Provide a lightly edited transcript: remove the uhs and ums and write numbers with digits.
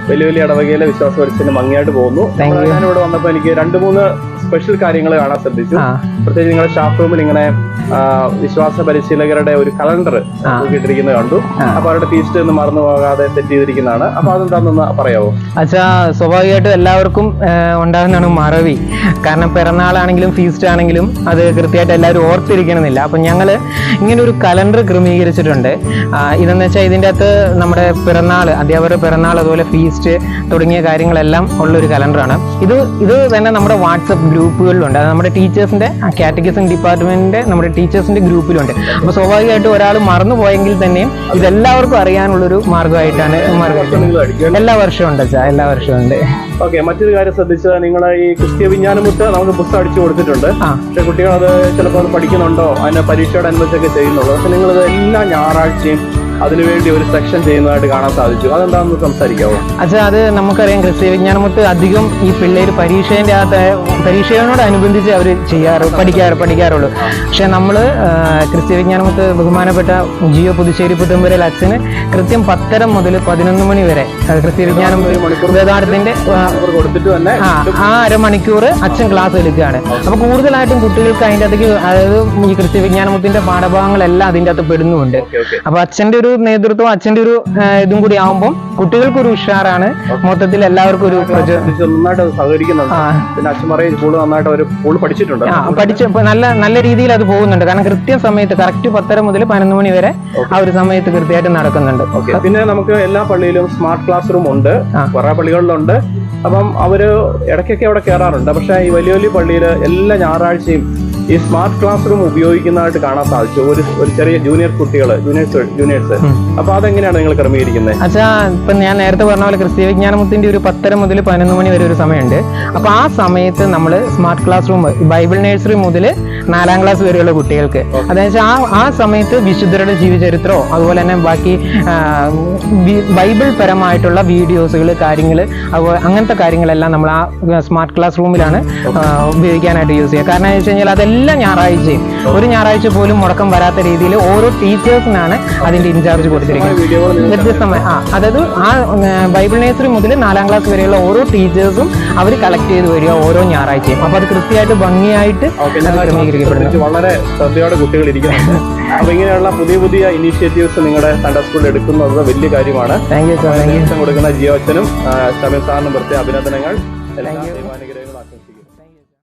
വലിയ വലിയ ഇടവകയിലെ വിശ്വാസ പരിശീലനം ഭംഗിയായിട്ട് പോകുന്നു. ഞാനിവിടെ വന്നപ്പോ എനിക്ക് 2-3 സ്പെഷ്യൽ കാര്യങ്ങൾ കാണാൻ ശ്രദ്ധിച്ചു. പ്രത്യേകിച്ച് നിങ്ങളുടെ സ്റ്റാഫ് റൂമിൽ ഇങ്ങനെ വിശ്വാസ പരിശീലകരുടെ ഒരു കലണ്ടർ ഇട്ടിരിക്കുന്നത് കണ്ടു. അപ്പൊ അവരുടെ ഫീസ്റ്റ് ഒന്നും മറന്നു പോകാതെ സെറ്റ് ചെയ്തിരിക്കുന്നതാണ്. അപ്പൊ അതെന്താണെന്ന് പറയാമോ? അച്ഛാ, സ്വാഭാവികമായിട്ടും എല്ലാവർക്കും ഉണ്ടാകുന്നതാണ് മറവി. കാരണം പിറന്നാളാണെങ്കിലും ഫീസ്റ്റ് ആണെങ്കിലും അത് കൃത്യമായിട്ട് എല്ലാവരും ഓർത്തിരിക്കണമെന്നില്ല. അപ്പൊ ഞങ്ങള് ഇങ്ങനെ ഒരു കലണ്ടർ ക്രമീകരിച്ചിട്ടുണ്ട്. ഇതെന്ന് വെച്ചാൽ ഇതിൻ്റെ അകത്ത് നമ്മുടെ പിറന്നാൾ, അധ്യാപകരുടെ പിറന്നാൾ, അതുപോലെ ഫീസ്റ്റ് തുടങ്ങിയ കാര്യങ്ങളെല്ലാം ഉള്ളൊരു കലണ്ടറാണ്. ഇത് തന്നെ നമ്മുടെ വാട്സപ്പ് ഗ്രൂപ്പുകളിലുണ്ട്. അത് നമ്മുടെ ടീച്ചേഴ്സിന്റെ കാറ്റഗിസം ഡിപ്പാർട്ട്മെന്റിന്റെ നമ്മുടെ ടീച്ചേഴ്സിന്റെ ഗ്രൂപ്പിലുണ്ട്. അപ്പൊ സ്വാഭാവികമായിട്ടും ഒരാൾ മറന്നുപോയെങ്കിൽ തന്നെയും ഇതെല്ലാവർക്കും അറിയാനുള്ളൊരു മാർഗമായിട്ടാണ്. എല്ലാ വർഷവും ഉണ്ട് അച്ഛാ, എല്ലാ വർഷവും ഉണ്ട്. ഓക്കെ, മറ്റൊരു കാര്യം ശ്രദ്ധിച്ചാൽ നിങ്ങൾ ഈ ക്രിസ്തീയ വിജ്ഞാനമുത്ത് നമുക്ക് പുസ്തകം അടിച്ചു കൊടുത്തിട്ടുണ്ട്. പക്ഷെ കുട്ടികൾ അത് ചിലപ്പോൾ പഠിക്കുന്നുണ്ടോ, അതിന് പരീക്ഷയുടെ അനുബന്ധിച്ചൊക്കെ ചെയ്യുന്നുള്ളൂ. പക്ഷെ നിങ്ങളിത് എല്ലാ ഞായറാഴ്ചയും അതിനുവേണ്ടി ഒരു സെക്ഷൻ ചെയ്യുന്നതായിട്ട് കാണാൻ സാധിച്ചു. അതെന്താണെന്ന് സംസാരിക്കാവോ? അച്ഛാ, അത് നമുക്കറിയാം, ക്രിസ്തീയ വിജ്ഞാനമുത്ത് അധികം ഈ പിള്ളേർ പരീക്ഷയോടനുബന്ധിച്ച് അവർ പഠിക്കാറുള്ളൂ. പക്ഷെ നമ്മള് ക്രിസ്തീയ വിജ്ഞാനമുത്ത് ബഹുമാനപ്പെട്ട ജിയോ പുതുശ്ശേരി പുത്തമ്പുരയിൽ അച്ഛന് കൃത്യം 10:30 മുതൽ 11 മണി വരെ ക്രിസ്തീയ വിജ്ഞാനമുത്ത് വേദാർത്ഥത്തിന്റെ ആ അരമണിക്കൂർ അച്ഛൻ ക്ലാസ് എടുക്കുകയാണ്. അപ്പൊ കൂടുതലായിട്ടും കുട്ടികൾക്ക് അതിൻ്റെ അകത്തേക്ക്, അതായത് ഈ ക്രിസ്തീയ വിജ്ഞാനമുത്തിന്റെ പാഠഭാഗങ്ങളെല്ലാം അതിൻ്റെ അകത്ത് പെടുന്നുണ്ട്. അപ്പൊ അച്ഛന്റെ ഒരു നേതൃത്വം, അച്ഛന്റെ ഒരു ഇതും കൂടി ആവുമ്പോൾ കുട്ടികൾക്കൊരു ഉഷാറാണ്. മൊത്തത്തിൽ എല്ലാവർക്കും ഒരു നല്ല രീതിയിൽ അത് പോകുന്നുണ്ട്. കാരണം കൃത്യം സമയത്ത് കറക്റ്റ് 10:30 മുതൽ 11 മണി വരെ ആ ഒരു സമയത്ത് കൃത്യമായിട്ട് നടക്കുന്നുണ്ട്. പിന്നെ നമുക്ക് എല്ലാ പള്ളിയിലും സ്മാർട്ട് ക്ലാസ് റൂം ഉണ്ട്, കുറെ പള്ളികളിലുണ്ട്. അപ്പം അവര് ഇടയ്ക്കൊക്കെ അവിടെ കയറാറുണ്ട്. പക്ഷെ ഈ വലിയ വലിയ പള്ളിയില് എല്ലാ ഞായറാഴ്ചയും ഈ സ്മാർട്ട് ക്ലാസ് റൂം ഉപയോഗിക്കുന്നതായിട്ട് കാണാൻ സാധിച്ചു. ഒരു ചെറിയ ജൂനിയേഴ്സ്. അപ്പൊ അതെങ്ങനെയാണ് നിങ്ങൾ ക്രമീകരിക്കുന്നത്? അച്ഛാ, ഇപ്പൊ ഞാൻ നേരത്തെ പറഞ്ഞ പോലെ ക്രിസ്തീയ വിജ്ഞാനമുത്തിന്റെ ഒരു 10:30 മുതൽ 11 മണി വരെ ഒരു സമയമുണ്ട്. അപ്പൊ ആ സമയത്ത് നമ്മൾ smart class room, Bible nursery മുതൽ 4ാം ക്ലാസ് വരെയുള്ള കുട്ടികൾക്ക്, അതായത് ആ സമയത്ത് വിശുദ്ധരുടെ ജീവചരിത്രമോ അതുപോലെ തന്നെ ബാക്കി ബൈബിൾ പരമായിട്ടുള്ള വീഡിയോസുകൾ, കാര്യങ്ങൾ, അങ്ങനത്തെ കാര്യങ്ങളെല്ലാം നമ്മൾ ആ സ്മാർട്ട് ക്ലാസ് റൂമിലാണ് ഉപയോഗിക്കാനായിട്ട് യൂസ് ചെയ്യുക. കാരണം എന്ന് വെച്ച് കഴിഞ്ഞാൽ അതെല്ലാ ഞായറാഴ്ചയും, ഒരു ഞായറാഴ്ച പോലും മുടക്കം വരാത്ത രീതിയിൽ ഓരോ ടീച്ചേഴ്സിനാണ് അതിന്റെ ഇൻചാർജ് കൊടുത്തിരിക്കുന്നത്. വ്യത്യസ്തമായി അതായത് ആ ബൈബിൾ നഴ്സറി മുതൽ 4ാം ക്ലാസ് വരെയുള്ള ഓരോ ടീച്ചേഴ്സും അവർ കളക്ട് ചെയ്ത് വരിക ഓരോ ഞായറാഴ്ചയും. അപ്പൊ അത് കൃത്യമായിട്ട് ഭംഗിയായിട്ട് ക്രമീകരിക്കപ്പെടുന്നു. വളരെ ശ്രദ്ധയോടെ കുട്ടികൾ ഇരിക്കുന്നുണ്ട്. അപ്പൊ ഇങ്ങനെയുള്ള പുതിയ ഇനീഷ്യേറ്റീവ്സ് നിങ്ങളുടെ സൺഡേ സ്കൂളിൽ എടുക്കുന്നത് വലിയ കാര്യമാണ്. Thank you sir. കൊടുക്കുന്ന ജിയോ അച്ഛനും ഷമീർ സാറിനും പ്രത്യേക അഭിനന്ദനങ്ങൾ.